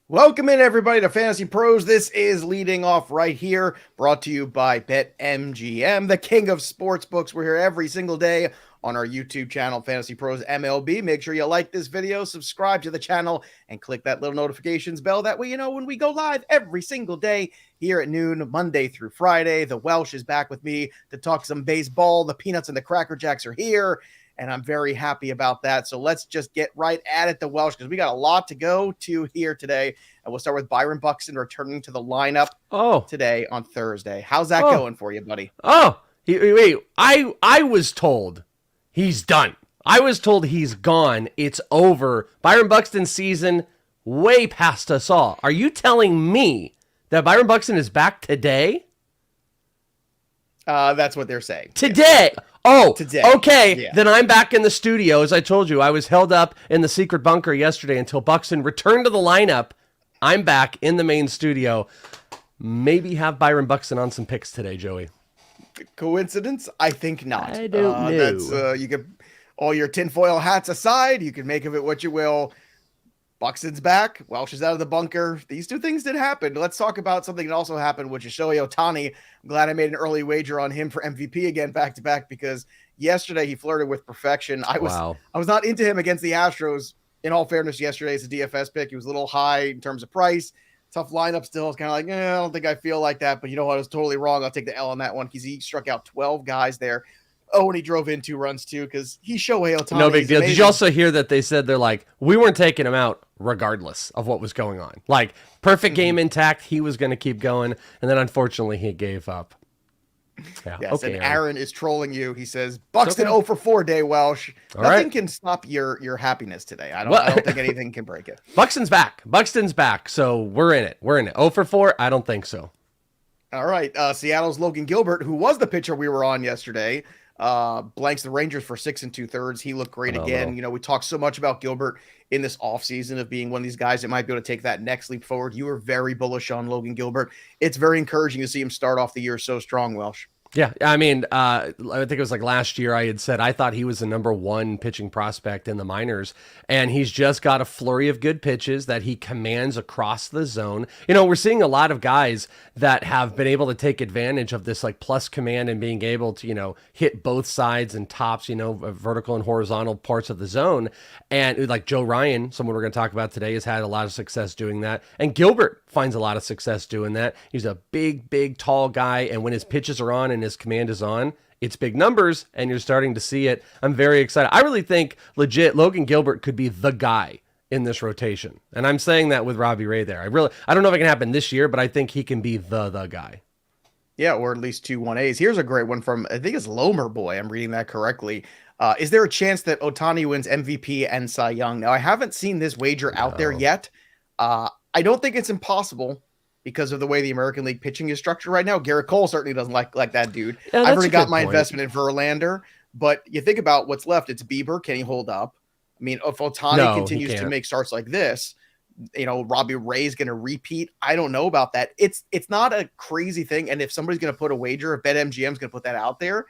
Welcome in, everybody, to Fantasy Pros. This is Leading Off right here, brought to you by BetMGM, the king of sportsbooks. We're here every single day on our YouTube channel, Fantasy Pros MLB. Make sure you like this video, subscribe to the channel, and click that little notifications bell. That way you know when we go live every single day here at noon, Monday through Friday. The Welsh is back with me to talk some baseball. The Peanuts and the Cracker Jacks are here, and I'm very happy about that. So let's just get right at it, the Welsh, because we got a lot to go to here today. And we'll start with Byron Buxton returning to the lineup today on Thursday. How's that going for you, buddy? Wait, I was told he's done. I was told he's gone. It's over. Byron Buxton's season way past us all. Are you telling me that Byron Buxton is back today? That's what they're saying. Today. Yes. Oh, today. Okay. Yeah. Then I'm back in the studio. As I told you, I was held up in the secret bunker yesterday until Buxton returned to the lineup. I'm back in the main studio. Maybe have Byron Buxton on some picks today, Joey. Coincidence? I think not. I don't know. That's you could, all your tinfoil hats aside, you can make of it what you will. Buxton's back. Welsh is out of the bunker. These two things did happen. Let's talk about something that also happened, which is Shohei Ohtani. I'm glad I made an early wager on him for MVP again, back to back, because yesterday he flirted with perfection. I was not into him against the Astros. In all fairness, yesterday it's a DFS pick. He was a little high in terms of price. Tough lineup still. It's kind of like, I don't think I feel like that. But you know what? I was totally wrong. I'll take the L on that one because he struck out 12 guys there. Oh, and he drove in 2 runs too because he's Shohei Ohtani. No big deal. Did you also hear that they said they're like, we weren't taking him out regardless of what was going on? Like, perfect game intact. He was going to keep going. And then unfortunately he gave up. Yeah, yes, okay, and Aaron is trolling you. He says, Buxton 0 for 4 day, Welsh. Nothing can stop your happiness today. I don't think anything can break it. Buxton's back. So we're in it. 0 for 4? I don't think so. All right. Seattle's Logan Gilbert, who was the pitcher we were on yesterday, blanks the Rangers for 6 2/3. He looked great again. You know, we talked so much about Gilbert in this offseason of being one of these guys that might be able to take that next leap forward. You were very bullish on Logan Gilbert. It's very encouraging to see him start off the year so strong, Welsh. Yeah, I mean, I think it was like last year I had said I thought he was the number 1 pitching prospect in the minors, and he's just got a flurry of good pitches that he commands across the zone. You know, we're seeing a lot of guys that have been able to take advantage of this like plus command and being able to, you know, hit both sides and tops, you know, vertical and horizontal parts of the zone. And like Joe Ryan, someone we're going to talk about today, has had a lot of success doing that. And Gilbert finds a lot of success doing that. He's a big, tall guy, and when his pitches are on and his command is on, it's big numbers, and you're starting to see it. I'm very excited. I really think legit Logan Gilbert could be the guy in this rotation. And I'm saying that with Robbie Ray there. I don't know if it can happen this year, but I think he can be the guy. Yeah, or at least 2 1As. Here's a great one from, I think it's Lomer Boy. I'm reading that correctly. Is there a chance that Ohtani wins MVP and Cy Young? Now, I haven't seen this wager out there yet. I don't think it's impossible because of the way the American League pitching is structured right now. Garrett Cole certainly doesn't like that dude. Yeah, I've already got my investment in Verlander, but you think about what's left. It's Bieber. Can he hold up? I mean, if Ohtani continues to make starts like this, you know, Robbie Ray's going to repeat. I don't know about that. It's not a crazy thing. And if somebody's going to put a wager, if BetMGM is going to put that out there,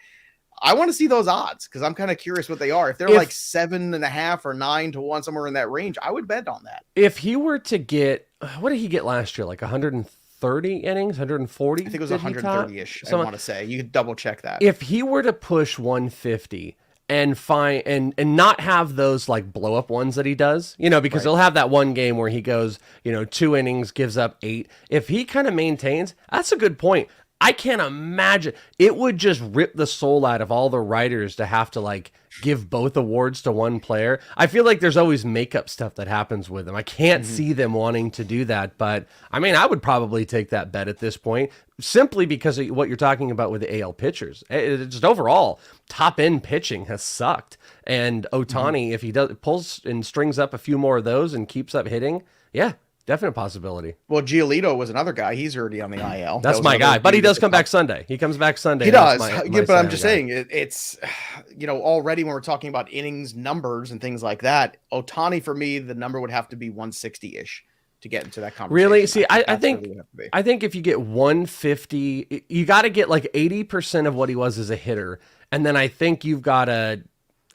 I want to see those odds because I'm kind of curious what they are. If they're like 7.5 or 9 to 1, somewhere in that range, I would bet on that. If he were to get, what did he get last year? Like 130 innings, 140? I think it was 130-ish. I want to say. You could double check that. If he were to push 150 and find and not have those like blow up ones that he does, you know, because he'll have that one game where he goes, you know, 2 innings, gives up 8. If he kind of maintains, that's a good point. I can't imagine. It would just rip the soul out of all the writers to have to like give both awards to one player. I feel like there's always makeup stuff that happens with them. I can't see them wanting to do that, but I mean, I would probably take that bet at this point simply because of what you're talking about with the AL pitchers. It just overall top end pitching has sucked. And Ohtani, if he pulls and strings up a few more of those and keeps up hitting, yeah, definite possibility. Well, Giolito was another guy. He's already on the IL. That's my guy. But he does come back Sunday. He comes back Sunday. He does. But I'm just saying, it's, you know, already when we're talking about innings numbers and things like that, Ohtani, for me, the number would have to be 160-ish to get into that conversation. Really? See, I think if you get 150, you got to get like 80% of what he was as a hitter. And then I think you've got to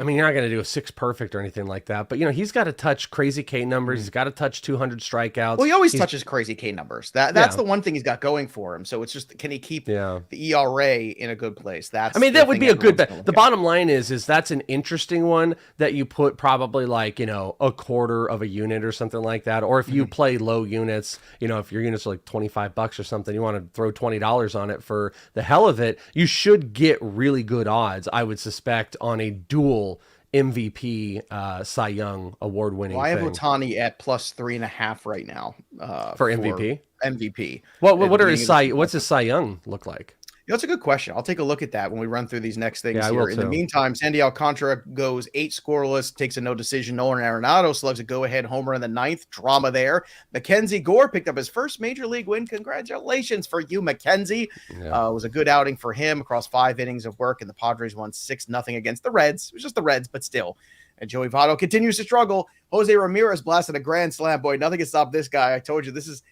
I mean, you're not going to do a 6 perfect or anything like that, but he's got to touch crazy K numbers. He's got to touch 200 strikeouts. Well, he always touches crazy K numbers. That's the one thing he's got going for him. So it's just, can he keep the ERA in a good place? That's, I mean, that would be a good bet. The bottom line is that's an interesting one that you put probably like, a quarter of a unit or something like that. Or if you play low units, if your units are like $25 or something, you want to throw $20 on it for the hell of it, you should get really good odds, I would suspect, on a dual MVP Cy Young award winning. I have Ohtani at plus 3.5 right now for MVP. MVP. What's his Cy Young look like? That's a good question. I'll take a look at that when we run through these next things here. In the meantime, Sandy Alcantara goes 8 scoreless, takes a no decision. Nolan Arenado slugs a go-ahead homer in the 9th. Drama there. Mackenzie Gore picked up his first major league win. Congratulations for you, Mackenzie. It was a good outing for him across 5 innings of work, and the Padres won 6-0 against the Reds. It was just the Reds, but still. And Joey Votto continues to struggle. Jose Ramirez blasted a grand slam. Boy, nothing can stop this guy. I told you, this is...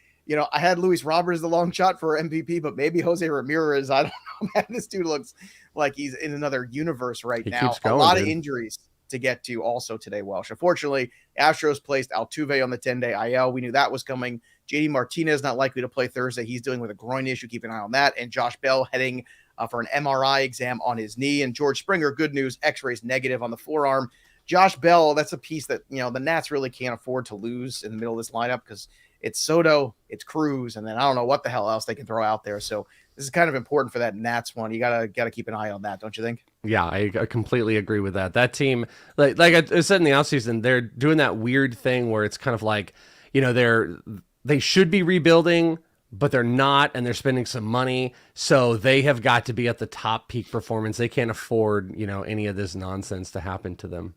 I had Luis Roberts the long shot for MVP, but maybe Jose Ramirez. I don't know, man. This dude looks like he's in another universe right now. A lot of injuries to get to also today, Welsh. Unfortunately, Astros placed Altuve on the 10-day IL. We knew that was coming. JD Martinez not likely to play Thursday. He's dealing with a groin issue. Keep an eye on that. And Josh Bell heading for an MRI exam on his knee. And George Springer, good news, x-rays negative on the forearm. Josh Bell, that's a piece that, the Nats really can't afford to lose in the middle of this lineup because it's Soto, it's Cruz, and then I don't know what the hell else they can throw out there. So this is kind of important for that Nats one. You gotta keep an eye on that, don't you think? Yeah, I completely agree with that. That team, like I said in the offseason, they're doing that weird thing where it's kind of like, they should be rebuilding, but they're not, and they're spending some money. So they have got to be at the top peak performance. They can't afford, any of this nonsense to happen to them.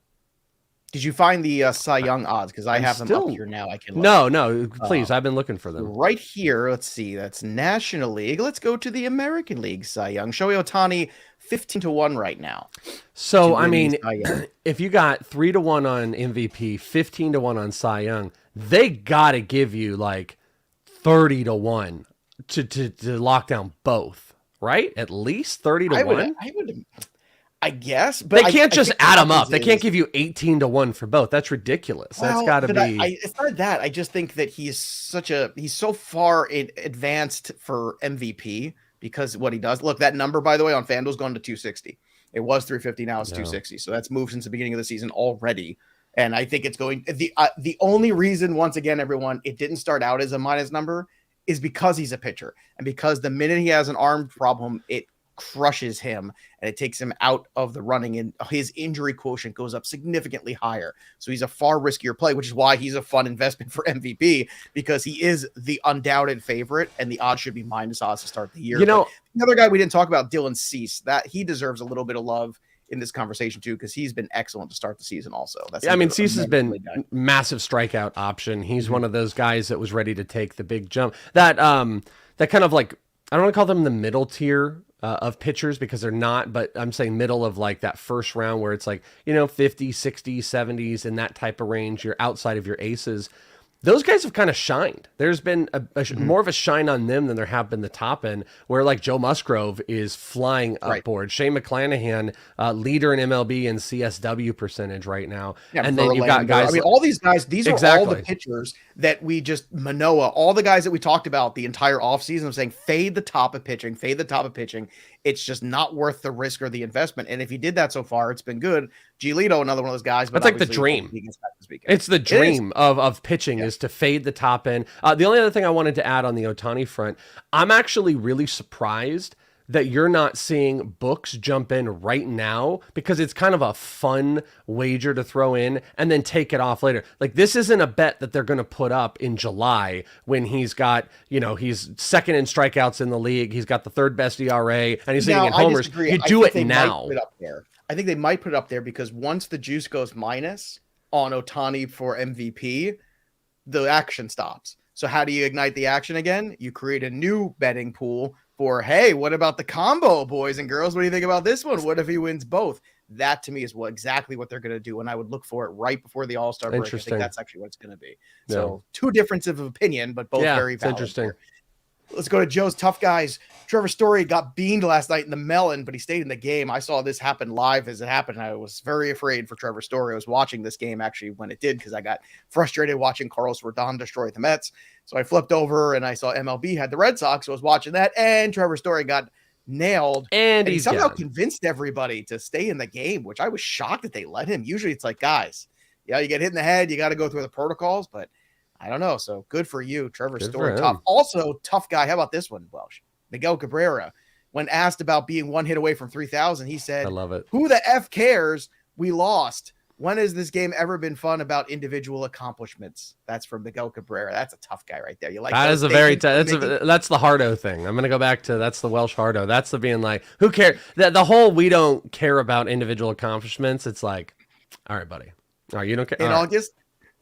Did you find the Cy Young odds? Because I have them up here now. I can look. No, please. I've been looking for them. Right here, let's see. That's National League. Let's go to the American League Cy Young. Shohei Ohtani, 15-1 right now. So, I mean, if you got 3-1 on MVP, 15-1 on Cy Young, they got to give you like 30-1 to lock down both, right? At least 30-1. I guess, but they can't just add them up. They can't give you 18-1 for both. That's ridiculous. That's got to be. It's not that. I just think that he's so far advanced for MVP because what he does. Look, that number, by the way, on FanDuel's gone to 260. It was 350. Now it's 260. So that's moved since the beginning of the season already. And I think it's going. The only reason, once again, everyone, it didn't start out as a minus number is because he's a pitcher and because the minute he has an arm problem, it crushes him and it takes him out of the running and his injury quotient goes up significantly higher. So he's a far riskier play, which is why he's a fun investment for MVP because he is the undoubted favorite and the odds should be minus odds to start the year. But the other guy we didn't talk about, Dylan Cease, that he deserves a little bit of love in this conversation too because he's been excellent to start the season also. Cease has been massive strikeout option. He's one of those guys that was ready to take the big jump. That kind of like, I don't want to call them the middle tier of pitchers because they're not, but I'm saying middle of like that first round where it's like, 50, 60, 70s in that type of range. You're outside of your aces. Those guys have kind of shined. There's been more of a shine on them than there have been the top end, where like Joe Musgrove is flying upward. Shane McClanahan, leader in MLB and CSW percentage right now. Yeah, and then you've got guys. I mean, all these guys, these are all the pitchers that we just, Manoah, all the guys that we talked about the entire offseason of saying, fade the top of pitching, fade the top of pitching. It's just not worth the risk or the investment. And if he did that so far, it's been good. Giolito, another one of those guys. But that's like the dream. It's the dream of pitching is to fade the top end. The only other thing I wanted to add on the Ohtani front, I'm actually really surprised that you're not seeing books jump in right now because it's kind of a fun wager to throw in and then take it off later. Like this isn't a bet that they're going to put up in July when he's got, he's second in strikeouts in the league. He's got the third best ERA and he's hitting in homers. You do it now. I think they might put it up there because once the juice goes minus on Ohtani for MVP, the action stops. So how do you ignite the action again? You create a new betting pool for, hey, what about the combo, boys and girls? What do you think about this one? What if he wins both? That to me is exactly what they're going to do. And I would look for it right before the All-Star break. I think that's actually what it's going to be. Yeah. So two differences of opinion, but both very valid. Interesting. Let's go to Joe's Tough Guys. Trevor Story got beamed last night in the melon, but he stayed in the game. I saw this happen live as it happened. I was very afraid for Trevor Story. I was watching this game actually when it did because I got frustrated watching Carlos Rodon destroy the Mets. So I flipped over and I saw MLB had the Red Sox. So I was watching that, and Trevor Story got nailed. And he somehow convinced everybody to stay in the game, which I was shocked that they let him. Usually it's like, guys, yeah, you get hit in the head, you got to go through the protocols, but I don't know. So good for you, Trevor Story. Tough. Also, tough guy. How about this one, Welsh? Miguel Cabrera. When asked about being one hit away from 3,000, he said, I love it. Who the F cares? We lost. When has this game ever been fun about individual accomplishments? That's from Miguel Cabrera. That's a tough guy right there. You like that is a very that's the Hardo thing. I'm gonna go back to that's the Welsh Hardo. That's the being like, who cares? The whole we don't care about individual accomplishments. It's like, all right, buddy. All right, you don't care.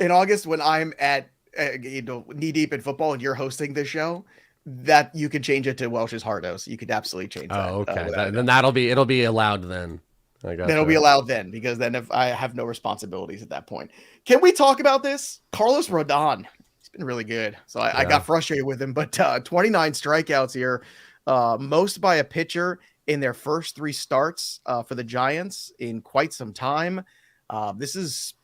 In August, when I'm at knee deep in football and you're hosting this show, that you can change it to Welsh's Hardos. You could absolutely change that. Oh, okay. Then it'll be allowed then. It'll be allowed then, because then if I have no responsibilities at that point. Can we talk about this? Carlos Rodon. He's been really good. So I got frustrated with him, but 29 strikeouts here, most by a pitcher in their first 3 starts for the Giants in quite some time. This is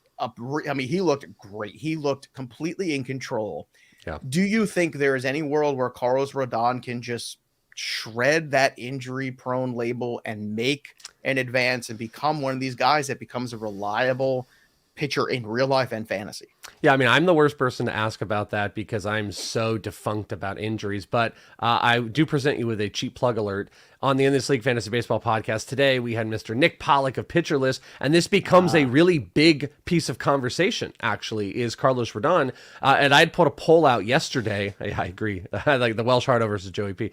he looked great. He looked completely in control. Yeah. Do you think there is any world where Carlos Rodon can just shred that injury-prone label and make an advance and become one of these guys that becomes a reliable pitcher in real life and fantasy? Yeah, I mean, I'm the worst person to ask about that because I'm so defunct about injuries, but I do present you with a cheap plug alert. On the In This League Fantasy Baseball podcast today, we had Mr. Nick Pollock of Pitcher List, and this becomes a really big piece of conversation, actually, is Carlos Rodon. And I'd put a poll out yesterday. I agree. Like the Welsh Hardo versus Joey P.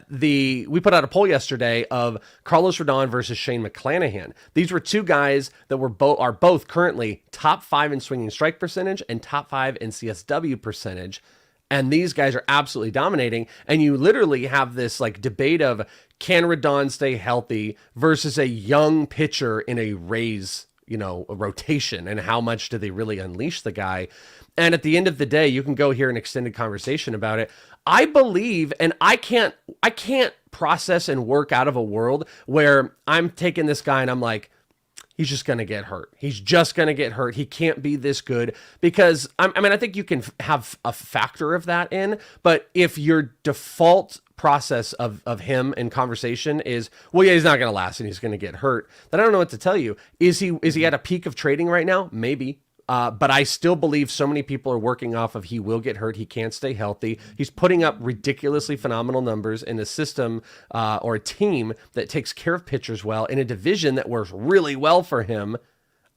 We put out a poll yesterday of Carlos Rodon versus Shane McClanahan. These were 2 guys that are both currently top 5 in swinging strike percentage and top 5 in CSW percentage. And these guys are absolutely dominating. And you literally have this like debate of, can Rodon stay healthy versus a young pitcher in a Rays, a rotation, and how much do they really unleash the guy? And at the end of the day, you can go hear an extended conversation about it. I believe, and I can't process and work out of a world where I'm taking this guy and I'm like, he's just going to get hurt. He's just going to get hurt. He can't be this good because, I think you can have a factor of that in, but if your default process of him in conversation is, well, yeah, he's not going to last and he's going to get hurt, then I don't know what to tell you. Is he at a peak of trading right now? Maybe. But I still believe so many people are working off of he will get hurt. He can't stay healthy. He's putting up ridiculously phenomenal numbers in a system or a team that takes care of pitchers well in a division that works really well for him.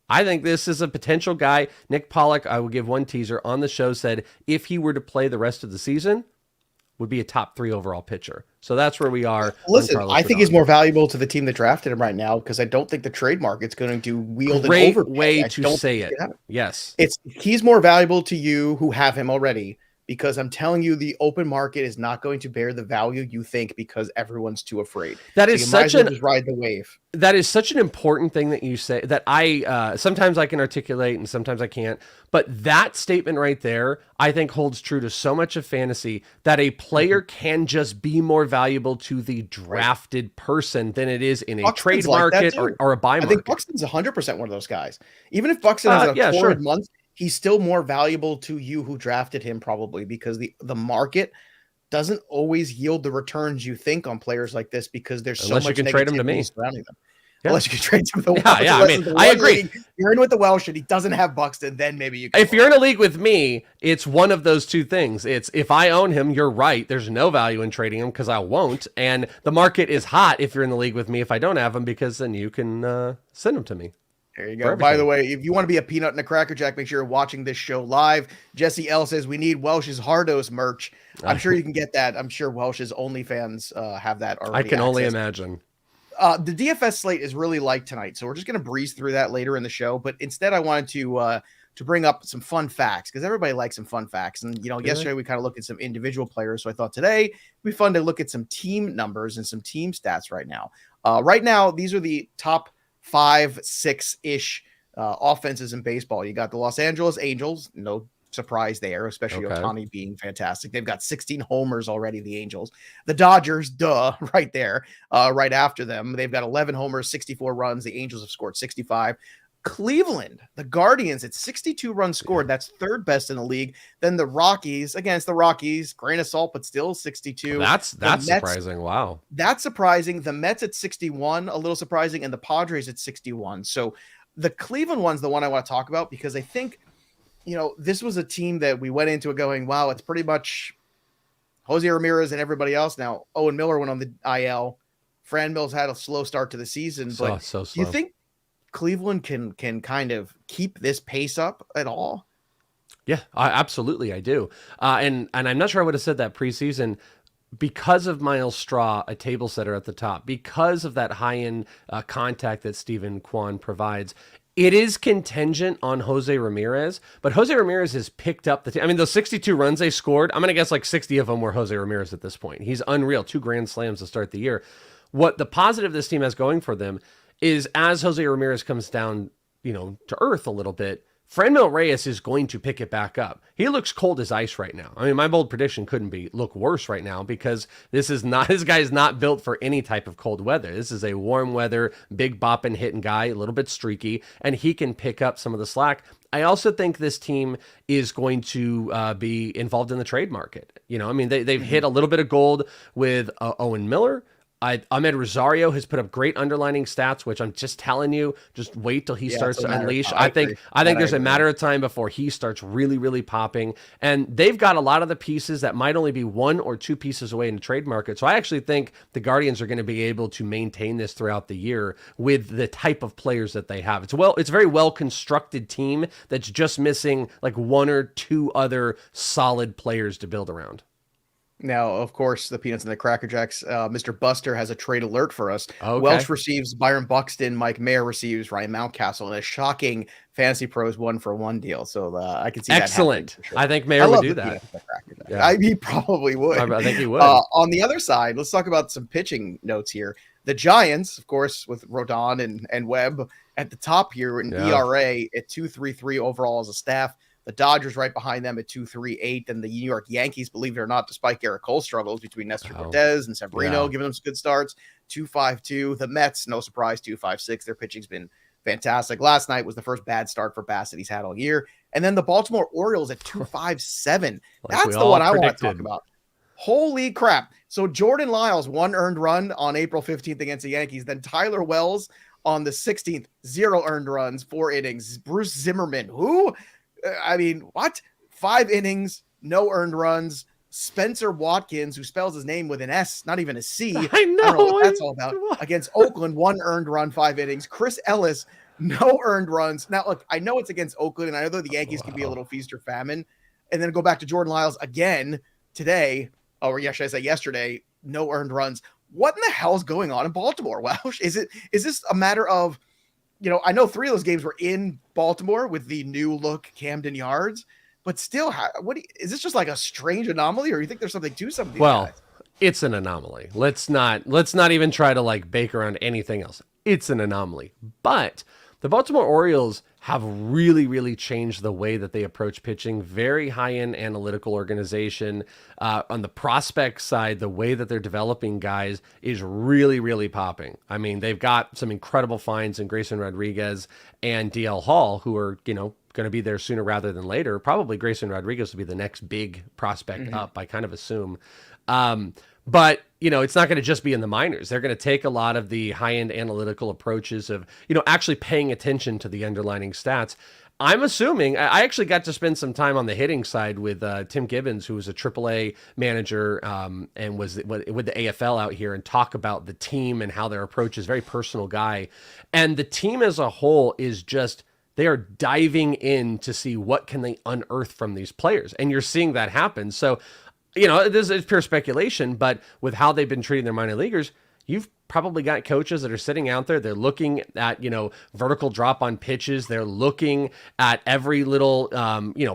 I think this is a potential guy. Nick Pollock, I will give one teaser, on the show said if he were to play the rest of the season, would be a top 3 overall pitcher. So that's where we are. Listen, I think he's more valuable to the team that drafted him right now because I don't think the trade market's going to wield an overpay. Great way to say it. Yes. He's more valuable to you who have him already, because I'm telling you, the open market is not going to bear the value you think because everyone's too afraid. That is just ride the wave. That is such an important thing that you say that I sometimes I can articulate and sometimes I can't. But that statement right there, I think holds true to so much of fantasy that a player can just be more valuable to the drafted person than it is in a trade market or a buy market. I think Buxton's 100% one of those guys. Even if Buxton has a torrid month, he's still more valuable to you who drafted him probably because the market doesn't always yield the returns you think on players like this because there's so much you can trade him to me surrounding them. Yeah. Unless you can trade him to the Welsh. Yeah, I mean, I agree. You're in with the Welsh and he doesn't have Buxton, then maybe you can. If you're in a league with me, it's one of those 2 things. It's if I own him, you're right. There's no value in trading him because I won't. And the market is hot if you're in the league with me if I don't have him because then you can send him to me. There you go. By the way, if you want to be a peanut and a Cracker Jack, make sure you're watching this show live. Jesse L says we need Welsh's Hardos merch. I'm sure you can get that. I'm sure Welsh's OnlyFans have that already. I can only imagine. The DFS slate is really light tonight, so we're just going to breeze through that later in the show. But instead, I wanted to bring up some fun facts because everybody likes some fun facts. And yesterday we kind of looked at some individual players, so I thought today it'd be fun to look at some team numbers and some team stats right now. Right now, these are the top 5, 6-ish offenses in baseball. You got the Los Angeles Angels, no surprise there, especially Okay. Ohtani being fantastic. They've got 16 homers already, the Angels. The Dodgers, duh, right there, right after them. They've got 11 homers, 64 runs. The Angels have scored 65. Cleveland, the Guardians at 62 runs scored. That's third best in the league. Then the Rockies, against the Rockies, grain of salt, but still 62. That's Mets, surprising. Wow. that's surprising. The Mets at 61, a little surprising, and the Padres at 61. So the Cleveland one's the one I want to talk about because I think, this was a team that we went into it going, wow, it's pretty much Jose Ramirez and everybody else. Now, Owen Miller went on the IL. Fran Mills had a slow start to the season, but So do you slow. think Cleveland can kind of keep this pace up at all? Yeah, absolutely, I do. And I'm not sure I would have said that preseason because of Miles Straw, a table setter at the top, because of that high-end contact that Stephen Kwan provides. It is contingent on Jose Ramirez, but Jose Ramirez has picked up the team. I mean, those 62 runs they scored, I'm going to guess like 60 of them were Jose Ramirez at this point. He's unreal. 2 grand slams to start the year. What the positive this team has going for them is as Jose Ramirez comes down, to earth a little bit, Franmil Reyes is going to pick it back up. He looks cold as ice right now. I mean, my bold prediction couldn't look worse right now because this guy is not built for any type of cold weather. This is a warm weather, big bopping hitting guy, a little bit streaky, and he can pick up some of the slack. I also think this team is going to be involved in the trade market. They've hit a little bit of gold with Owen Miller. Ahmed Rosario has put up great underlining stats, which I'm just telling you, just wait till he starts to unleash. I think there's a matter of time before he starts really, really popping. And they've got a lot of the pieces that might only be 1 or 2 pieces away in the trade market. So I actually think the Guardians are going to be able to maintain this throughout the year with the type of players that they have. It's a very well constructed team that's just missing like 1 or 2 other solid players to build around. Now, of course, the Peanuts and the Cracker Jacks, Mr. Buster has a trade alert for us. Okay. Welsh receives Byron Buxton. Mike Mayer receives Ryan Mountcastle in a shocking Fantasy Pros 1-for-1 deal. So I can see excellent. That sure. I think Mayer would do that. Yeah. He probably would. I think he would. On the other side, let's talk about some pitching notes here. The Giants, of course, with Rodon and Webb at the top here in ERA at 2.33 overall as a staff. The Dodgers right behind them at 2.38, and the New York Yankees, believe it or not, despite Garrett Cole's struggles between Nestor Cortez and Severino, giving them some good starts, 2.52. The Mets, no surprise, 2.56. Their pitching's been fantastic. Last night was the first bad start for Bassett he's had all year. And then the Baltimore Orioles at 2.57. That's the one I want to talk about. Holy crap. So Jordan Lyles, 1 earned run on April 15th against the Yankees. Then Tyler Wells on the 16th, 0 earned runs, 4 innings. Bruce Zimmerman, who... I mean, what? 5 innings, no earned runs. Spencer Watkins, who spells his name with an S, not even a C. I know, don't know what that's all about. Against Oakland, 1 earned run, 5 innings. Chris Ellis, no earned runs. Now, look, I know it's against Oakland, and I know that the Yankees can be a little feast or famine. And then go back to Jordan Lyles again today, or should I say yesterday, no earned runs. What in the hell is going on in Baltimore? Welsh? Is this a matter of, I know 3 of those games were in Baltimore with the new look Camden Yards, but still, is this just like a strange anomaly, or you think there's something to some of these guys? It's an anomaly. Let's not even try to like bake around anything else. It's an anomaly. But the Baltimore Orioles have really, really changed the way that they approach pitching. Very high-end analytical organization. On the prospect side, the way that they're developing guys is really, really popping. I mean, they've got some incredible finds in Grayson Rodriguez and DL Hall, who are, going to be there sooner rather than later. Probably Grayson Rodriguez will be the next big prospect up, I kind of assume. But, it's not going to just be in the minors. They're going to take a lot of the high-end analytical approaches of, actually paying attention to the underlying stats. I'm assuming, I actually got to spend some time on the hitting side with Tim Gibbons, who was a AAA manager and was with the AFL out here, and talk about the team and how their approach is. Very personal guy. And the team as a whole is just... they are diving in to see what can they unearth from these players. And you're seeing that happen. So, this is pure speculation, but with how they've been treating their minor leaguers, you've probably got coaches that are sitting out there. They're looking at, vertical drop on pitches. They're looking at every little,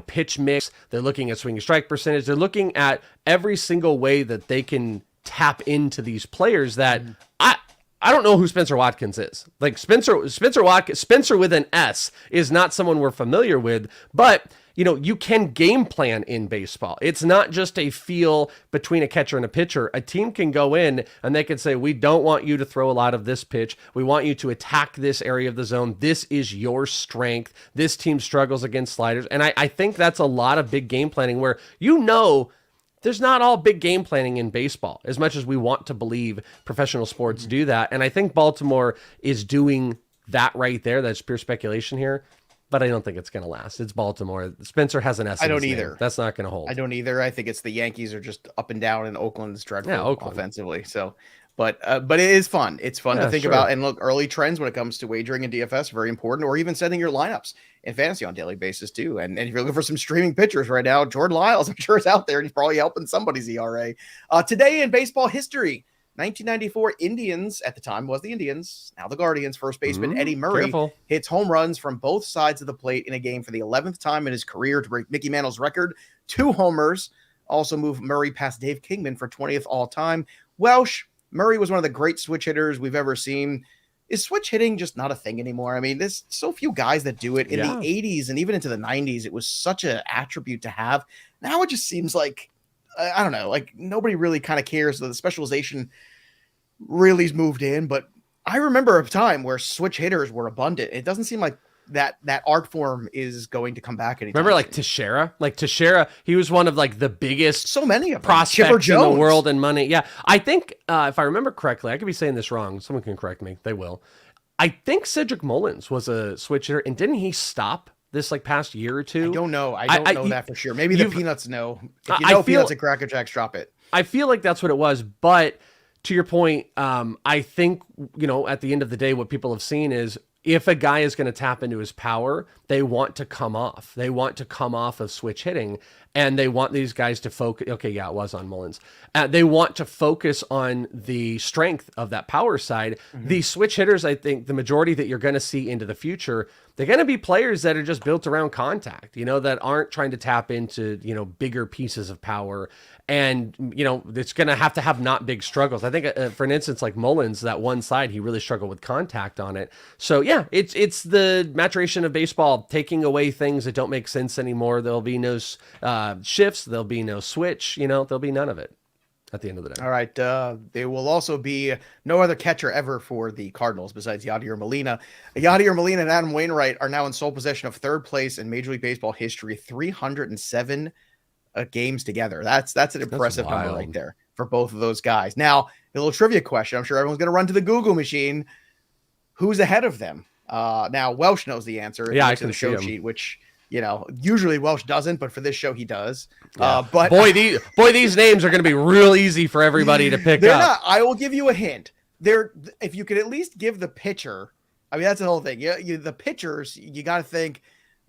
pitch mix. They're looking at swing strike percentage. They're looking at every single way that they can tap into these players that I don't know who Spencer Watkins is. Like Spencer with an S is not someone we're familiar with, but you can game plan in baseball. It's not just a feel between a catcher and a pitcher. A team can go in and they can say, we don't want you to throw a lot of this pitch. We want you to attack this area of the zone. This is your strength. This team struggles against sliders. And I think that's a lot of big game planning where there's not all big game planning in baseball, as much as we want to believe professional sports do that. And I think Baltimore is doing that right there. That's pure speculation here, but I don't think it's going to last. It's Baltimore. Spencer has an S. I don't either. That's not going to hold. I don't either. I think it's the Yankees are just up and down, and Oakland's dreadful offensively. So, but it is fun. It's fun to think about. And look, early trends when it comes to wagering in DFS, very important, or even setting your lineups in fantasy on a daily basis too. And if you're looking for some streaming pitchers right now, Jordan Lyles, I'm sure is out there and he's probably helping somebody's ERA. Today in baseball history, 1994 Indians, at the time was the Indians, now the Guardians, first baseman Eddie Murray hits home runs from both sides of the plate in a game for the 11th time in his career to break Mickey Mantle's record. 2 homers, also moved Murray past Dave Kingman for 20th all time. Welsh, Murray was one of the great switch hitters we've ever seen. Is switch hitting just not a thing anymore? I mean, there's so few guys that do it. In the 80s and even into the 90s, it was such an attribute to have. Now it just seems like, I don't know, like nobody really kind of cares. The specialization really's moved in, but I remember a time where switch hitters were abundant. It doesn't seem like that art form is going to come back anytime Remember soon. Teixeira, he was one of like the biggest so many of prospects in the world in money. Yeah. I think if I remember correctly, I could be saying this wrong. Someone can correct me. They will. I think Cedric Mullins was a switch hitter, and didn't he stop this like past year or two? I don't know. I don't know that for sure. Maybe the Peanuts know. If you know Peanuts and Cracker Jacks, drop it. I feel like that's what it was, but to your point, I think, at the end of the day, what people have seen is if a guy is going to tap into his power, they want to come off. They want to come off of switch hitting, and they want these guys to focus. Okay, yeah, it was on Mullins. They want to focus on the strength of that power side. Mm-hmm. The switch hitters, I think, the majority that you're going to see into the future, they're going to be players that are just built around contact, that aren't trying to tap into, bigger pieces of power. And, it's going to have not big struggles. I think, for an instance, like Mullins, that one side, he really struggled with contact on it. So, yeah, it's the maturation of baseball, taking away things that don't make sense anymore. There'll be no shifts. There'll be no switch. There'll be none of it at the end of the day. All right. There will also be no other catcher ever for the Cardinals besides Yadier Molina. Yadier Molina and Adam Wainwright are now in sole possession of third place in Major League Baseball history, 307 games together. That's an impressive number right there for both of those guys. Now, a little trivia question. I'm sure everyone's going to run to the Google machine. Who's ahead of them? Now, Welsh knows the answer. Yeah, I can the show sheet, which usually Welsh doesn't, but for this show he does. Yeah. But these names are going to be real easy for everybody to pick up. Not, I will give you a hint. If you could at least give the pitcher, I mean that's the whole thing. The pitchers, you got to think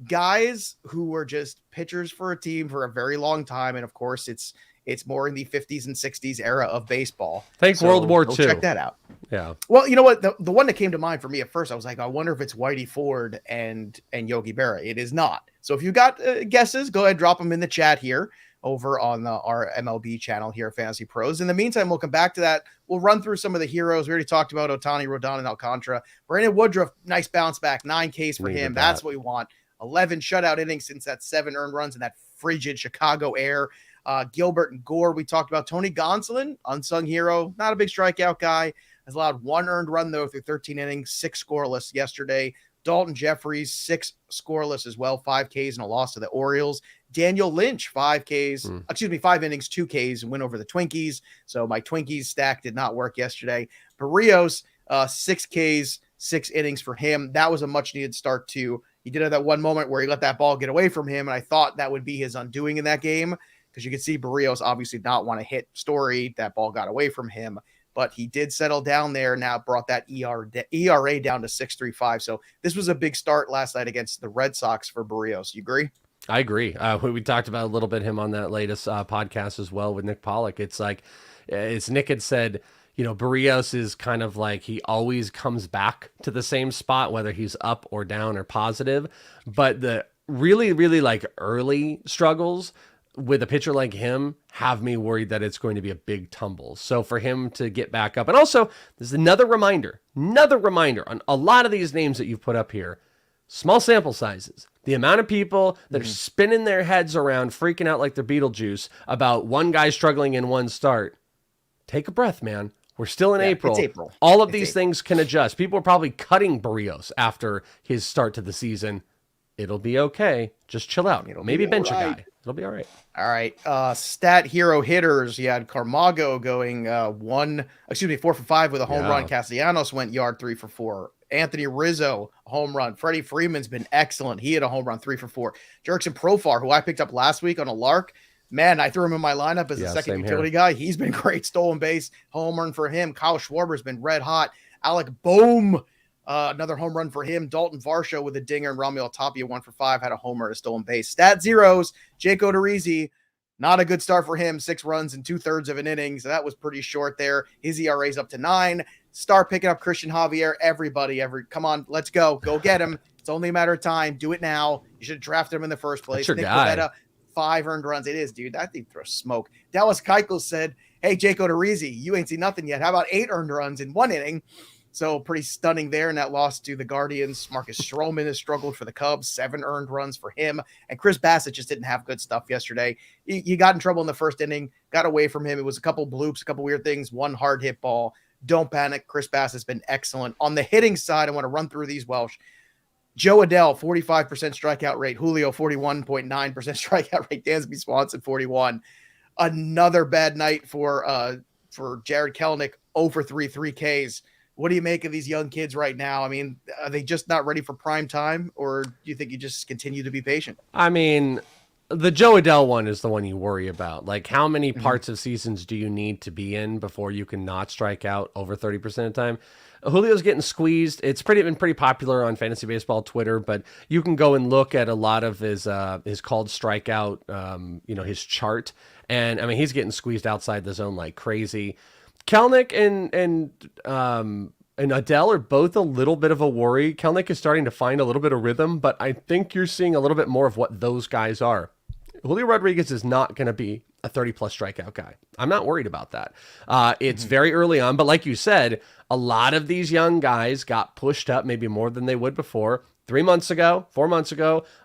guys who were just pitchers for a team for a very long time, and of course it's more in the 50s and 60s era of baseball. Think World War II. Check that out. Yeah. Well, you know what? The one that came to mind for me at first, I was like, I wonder if it's Whitey Ford and Yogi Berra. It is not. So if you got guesses, go ahead, drop them in the chat here over on our MLB channel here at Fantasy Pros. In the meantime, we'll come back to that. We'll run through some of the heroes. We already talked about Ohtani, Rodon, and Alcantara. Brandon Woodruff, nice bounce back, 9 Ks for him. That's what we want. 11 shutout innings since that 7 earned runs in that frigid Chicago air. Gilbert and Gore, we talked about. Tony Gonsolin, unsung hero, not a big strikeout guy, has allowed 1 earned run though through 13 innings, 6 scoreless yesterday. Dalton Jeffries, 6 scoreless as well, 5 Ks and a loss to the Orioles. Daniel Lynch, 5 innings, 2 Ks and win over the Twinkies. So my Twinkies stack did not work yesterday. Barrios, 6 Ks, 6 innings for him. That was a much needed start too. He did have that one moment where he let that ball get away from him, and I thought that would be his undoing in that game, because you could see Barrios obviously not want to hit Story. That ball got away from him, but he did settle down there. Now brought that ERA down to 6.35. So this was a big start last night against the Red Sox for Barrios. You agree? I agree. We talked about a little bit him on that latest podcast as well with Nick Pollock. It's like, as Nick had said, Barrios is kind of like he always comes back to the same spot, whether he's up or down or positive. But the really, really like early struggles with a pitcher like him have me worried that it's going to be a big tumble. So for him to get back up, and also there's another reminder on a lot of these names that you've put up here, small sample sizes. The amount of people that are spinning their heads around, freaking out like they're Beetlejuice about one guy struggling in one start. Take a breath, man. We're still in April. It's April. All of these things can adjust. People are probably cutting Barrios after his start to the season. It'll be okay. Just chill out. Maybe bench a guy. It'll be all right. All right. Stat hero hitters. You had Carmago going 4 for 5 with a home run. Castellanos went yard 3 for 4. Anthony Rizzo, a home run. Freddie Freeman's been excellent. He had a home run 3 for 4. Jerickson Profar, who I picked up last week on a lark. Man, I threw him in my lineup as a second utility guy. He's been great. Stolen base, home run for him. Kyle Schwarber's been red hot. Alec Boehm, another home run for him. Dalton Varsho with a dinger, and Ramuel Tapia 1 for 5 had a homer and a stolen base. Stat zeros, Jake Odorizzi, not a good start for him. 6 runs in 2/3 of an inning, so that was pretty short there. His ERA's up to 9. Start picking up Christian Javier. Come on, let's go. Go get him. It's only a matter of time. Do it now. You should have drafted him in the first place. That's your guy. Pivetta, 5 earned runs. It is, dude. That thing throws smoke. Dallas Keuchel said, hey, Jake Odorizzi, you ain't seen nothing yet. How about 8 earned runs in 1 inning? So pretty stunning there in that loss to the Guardians. Marcus Stroman has struggled for the Cubs. 7 earned runs for him. And Chris Bassett just didn't have good stuff yesterday. He got in trouble in the first inning, got away from him. It was a couple bloops, a couple weird things, 1 hard hit ball. Don't panic. Chris Bassett's been excellent. On the hitting side, I want to run through these, Welsh. Joe Adell, 45% strikeout rate. Julio, 41.9% strikeout rate. Dansby Swanson, 41. Another bad night for Jared Kelenic, 0 for 3, 3 Ks. What do you make of these young kids right now? I mean, are they just not ready for prime time, or do you think you just continue to be patient? I mean, the Joe Adell one is the one you worry about. Like, how many parts of seasons do you need to be in before you can not strike out over 30% of the time? Julio's getting squeezed. It's been pretty popular on Fantasy Baseball Twitter, but you can go and look at a lot of his called strikeout, his chart. And I mean, he's getting squeezed outside the zone like crazy. Kelenic and Adell are both a little bit of a worry. Kelenic is starting to find a little bit of rhythm, but I think you're seeing a little bit more of what those guys are. Julio Rodriguez is not going to be a 30-plus strikeout guy. I'm not worried about that. It's very early on, but like you said, a lot of these young guys got pushed up maybe more than they would before. 4 months ago,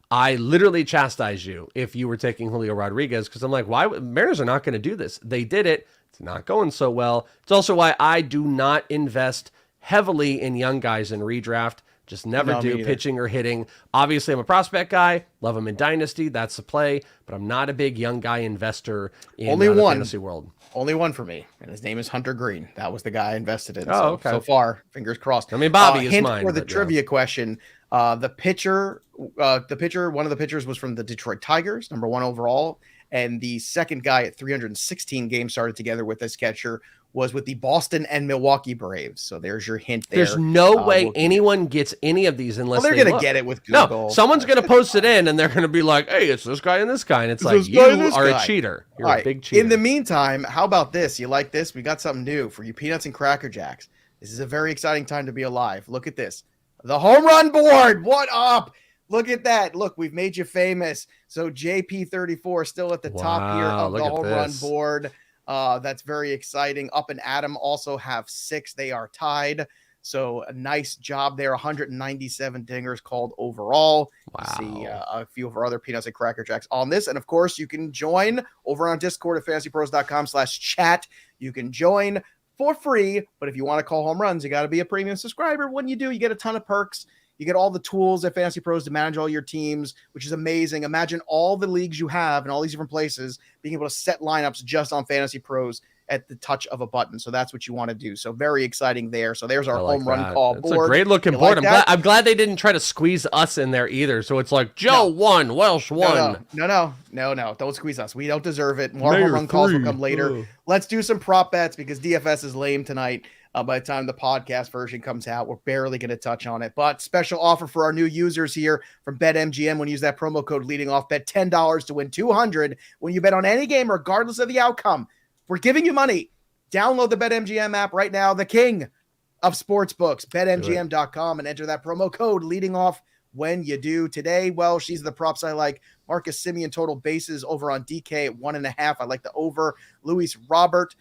I literally chastised you if you were taking Julio Rodriguez because I'm like, why? Mariners are not going to do this. They did it. It's not going so well. It's also why I do not invest heavily in young guys in redraft. Just never do, pitching or hitting. Obviously, I'm a prospect guy. Love him in Dynasty. That's the play. But I'm not a big young guy investor in the fantasy world. Only one for me, and his name is Hunter Green. That was the guy I invested in. Okay. So far, fingers crossed. I mean, Bobby is mine. For the trivia question, the pitcher, one of the pitchers was from the Detroit Tigers, number 1 overall. And the second guy at 316 games started together with this catcher was with the Boston and Milwaukee Braves. So there's your hint there. There's no way anyone gets any of these unless they're going to get it with Google. No, someone's going to post it in and they're going to be like, hey, it's this guy and this guy. And it's like, you are a cheater. You're a big cheater. In the meantime, how about this? You like this? We got something new for you peanuts and Cracker Jacks. This is a very exciting time to be alive. Look at this. The home run board. What up? Look at that. Look, we've made you famous. So JP34 still at the top here of the home run board. That's very exciting. Up and Adam also have 6. They are tied. So a nice job there. 197 dingers called overall. Wow. You see a few of our other peanuts and Cracker Jacks on this. And of course, you can join over on Discord at fantasypros.com/chat. You can join for free. But if you want to call home runs, you got to be a premium subscriber. When you do, you get a ton of perks. You get all the tools at Fantasy Pros to manage all your teams, which is amazing. Imagine all the leagues you have and all these different places being able to set lineups just on Fantasy Pros at the touch of a button. So that's what you want to do. So very exciting there. So there's our home run call board. It's a great looking board. I'm glad they didn't try to squeeze us in there either. So it's like Joe won, Welsh won. No. Don't squeeze us. We don't deserve it. More home run calls will come later. Ooh. Let's do some prop bets because DFS is lame tonight. By the time the podcast version comes out, we're barely going to touch on it. But special offer for our new users here from BetMGM. When you use that promo code leading off, bet $10 to win $200 when you bet on any game, regardless of the outcome. We're giving you money. Download the BetMGM app right now. The king of sportsbooks, BetMGM.com, and enter that promo code leading off when you do. Today, well, she's the props I like. Marcus Semien total bases over on DK at 1.5. I like the over. Luis Robert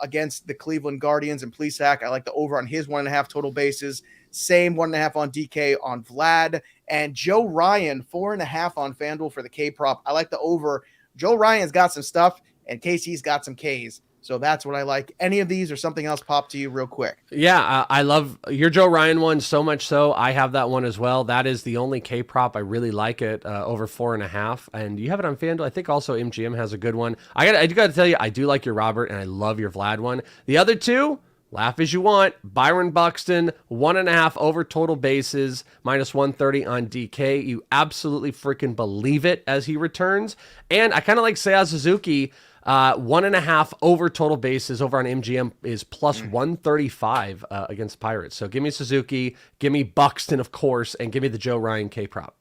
against the Cleveland Guardians and Plesac. I like the over on his 1.5 total bases. Same 1.5 on DK on Vlad. And Joe Ryan, 4.5 on FanDuel for the K prop. I like the over. Joe Ryan's got some stuff, and KC's got some Ks. So that's what I like. Any of these or something else pop to you real quick? Yeah, I love your Joe Ryan one so much so. I have that one as well. That is the only K prop. I really like it, over 4.5. And you have it on FanDuel. I think also MGM has a good one. I got to tell you, I do like your Robert, and I love your Vlad one. The other two, laugh as you want. Byron Buxton, 1.5 over total bases, -130 on DK. You absolutely freaking believe it as he returns. And I kind of like Seiya Suzuki. 1.5 over total bases over on MGM is plus 135 against Pirates. So give me Suzuki, give me Buxton, of course, and give me the Joe Ryan K prop.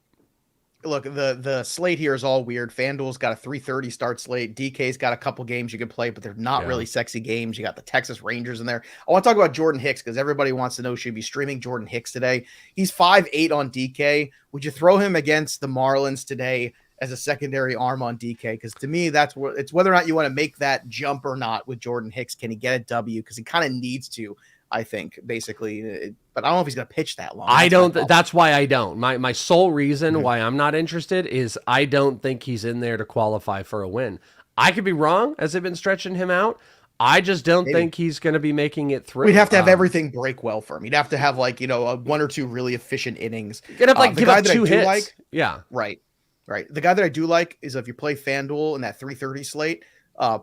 Look, the slate here is all weird. FanDuel's got a 3:30 start slate. DK's got a couple games you can play, but they're not really sexy games. You got the Texas Rangers in there. I want to talk about Jordan Hicks because everybody wants to know, should be streaming Jordan Hicks today. He's 5'8 on DK. Would you throw him against the Marlins today as a secondary arm on DK? Because to me, that's what it's whether or not you want to make that jump or not with Jordan Hicks. Can he get a W? Because he kind of needs to, I think, basically. But I don't know if he's going to pitch that long. That's why I don't. My sole reason why I'm not interested is I don't think he's in there to qualify for a win. I could be wrong as they've been stretching him out. I just don't think he's going to be making it through. We'd have to have everything break well for him. He'd have to have one or two really efficient innings. You'd have to give up 2 hits. Right. The guy that I do like is if you play FanDuel in that 3:30 slate,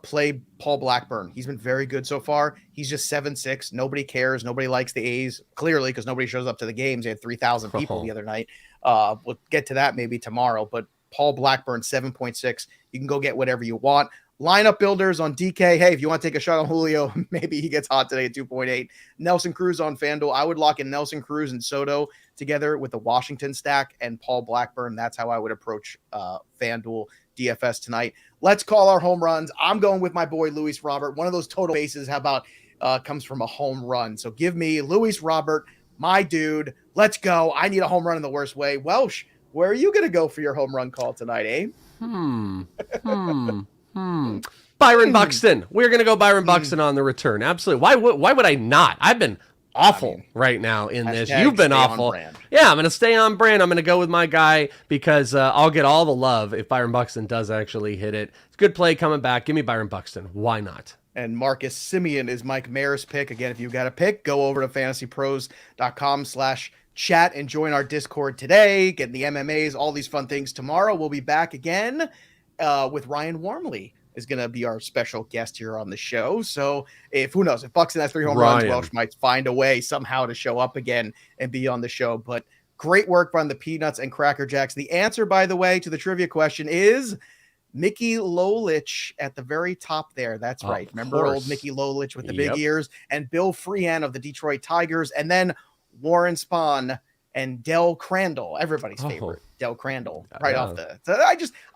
play Paul Blackburn. He's been very good so far. He's just 7'6". Nobody cares. Nobody likes the A's, clearly, because nobody shows up to the games. They had 3,000 people the other night. We'll get to that maybe tomorrow. But Paul Blackburn, 7.6. You can go get whatever you want. Lineup builders on DK. Hey, if you want to take a shot on Julio, maybe he gets hot today at 2.8. Nelson Cruz on FanDuel. I would lock in Nelson Cruz and Soto together with the Washington stack and Paul Blackburn. That's how I would approach FanDuel DFS tonight. Let's call our home runs. I'm going with my boy Luis Robert. One of those total bases, how about comes from a home run? So give me Luis Robert, my dude. Let's go. I need a home run in the worst way. Welsh, where are you going to go for your home run call tonight, eh? Byron Buxton. We're going to go Byron Buxton on the return. Absolutely. Why would I not? I've been awful right now in this. You've been awful. Yeah, I'm going to stay on brand. I'm going to go with my guy because I'll get all the love if Byron Buxton does actually hit it. It's a good play coming back. Give me Byron Buxton. Why not? And Marcus Simeon is Mike Mayer's pick. Again, if you've got a pick, go over to fantasypros.com/chat and join our Discord today. Get the MMAs, all these fun things. Tomorrow we'll be back again with Ryan Warmley is going to be our special guest here on the show. So who knows, if Buxton has 3 home runs, Welsh might find a way somehow to show up again and be on the show. But great work on the Peanuts and Cracker Jacks. The answer, by the way, to the trivia question is Mickey Lolich at the very top there. That's right. Remember old Mickey Lolich with the big ears, and Bill Freehan of the Detroit Tigers, and then Warren Spahn and Del Crandall, everybody's favorite. Del Crandall, off the. So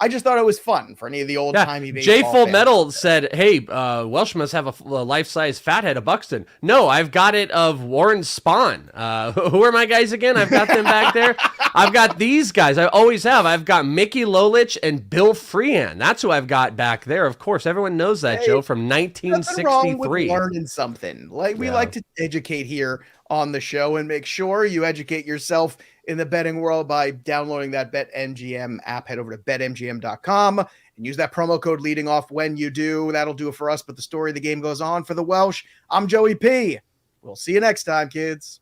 I just thought it was fun for any of the old timey baseball Jay Full fans. Metal said, "Hey, Welsh must have a life-size fathead of Buxton." No, I've got it of Warren Spahn. Who are my guys again? I've got them back there. I've got these guys. I always have. I've got Mickey Lolich and Bill Freehan. That's who I've got back there. Of course, everyone knows that, Joe, from 1963. Nothing wrong with learning something. We like to educate here on the show, and make sure you educate yourself in the betting world by downloading that BetMGM app. Head over to betmgm.com and use that promo code leading off when you do. That'll do it for us, but the story of the game goes on. For the Welsh, I'm Joey P. We'll see you next time, kids.